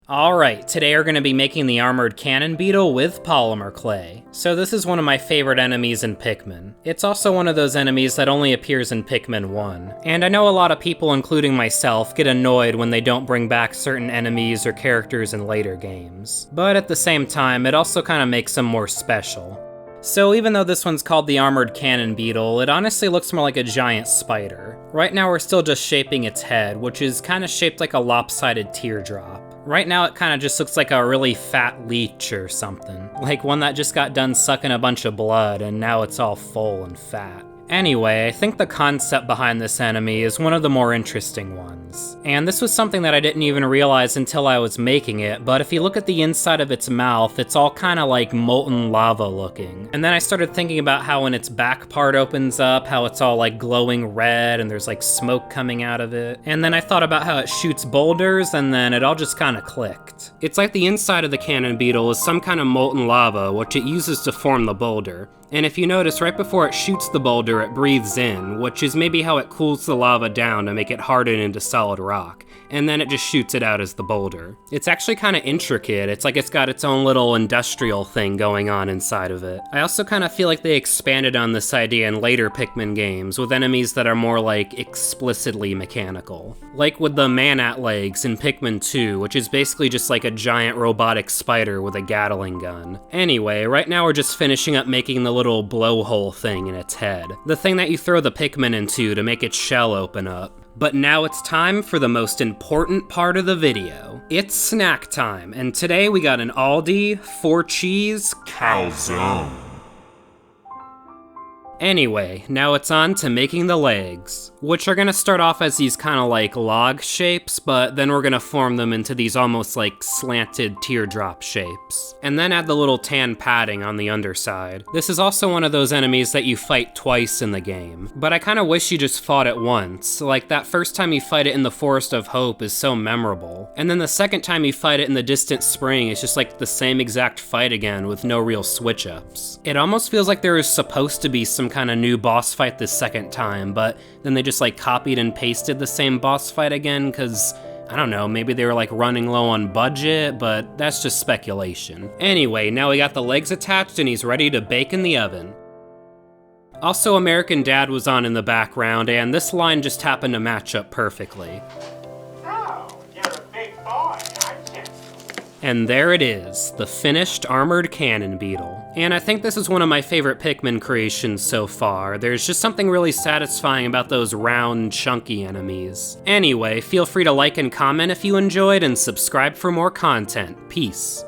Alright, today we're going to be making the armored cannon beetle with polymer clay. So this is one of my favorite enemies in Pikmin. It's also one of those enemies that only appears in Pikmin 1. And I know a lot of people, including myself, get annoyed when they don't bring back certain enemies or characters in later games. But at the same time, it also kind of makes them more special. So even though this one's called the armored cannon beetle, it honestly looks more like a giant spider. Right now we're still just shaping its head, which is kind of shaped like a lopsided teardrop. Right now it kind of just looks like a really fat leech or something. Like one that just got done sucking a bunch of blood and now it's all full and fat. Anyway, I think the concept behind this enemy is one of the more interesting ones. And this was something that I didn't even realize until I was making it, but if you look at the inside of its mouth, it's all kind of like molten lava looking. And then I started thinking about how when its back part opens up, how it's all like glowing red and there's like smoke coming out of it. And then I thought about how it shoots boulders, and then it all just kind of clicked. It's like the inside of the cannon beetle is some kind of molten lava, which it uses to form the boulder. And if you notice, right before it shoots the boulder, it breathes in, which is maybe how it cools the lava down to make it harden into solid rock, and then it just shoots it out as the boulder. It's actually kind of intricate. It's like it's got its own little industrial thing going on inside of it. I also kind of feel like they expanded on this idea in later Pikmin games, with enemies that are more like explicitly mechanical. Like with the man-at legs in Pikmin 2, which is basically just like a giant robotic spider with a Gatling gun. Anyway, right now we're just finishing up making the little blowhole thing in its head. The thing that you throw the Pikmin into to make its shell open up. But now it's time for the most important part of the video. It's snack time, and today we got an Aldi 4-cheese calzone. Anyway, now it's on to making the legs, which are gonna start off as these kind of like log shapes, but then we're gonna form them into these almost like slanted teardrop shapes. And then add the little tan padding on the underside. This is also one of those enemies that you fight twice in the game, but I kind of wish you just fought it once. Like that first time you fight it in the Forest of Hope is so memorable. And then the second time you fight it in the Distant Spring is just like the same exact fight again with no real switch ups. It almost feels like there was supposed to be some kind of new boss fight this second time, but then they just like copied and pasted the same boss fight again because, I don't know, maybe they were like running low on budget, but that's just speculation. Anyway, now we got the legs attached and he's ready to bake in the oven. Also, American Dad was on in the background, and this line just happened to match up perfectly. And there it is, the finished armored cannon beetle. And I think this is one of my favorite Pikmin creations so far. There's just something really satisfying about those round, chunky enemies. Anyway, feel free to like and comment if you enjoyed, and subscribe for more content. Peace.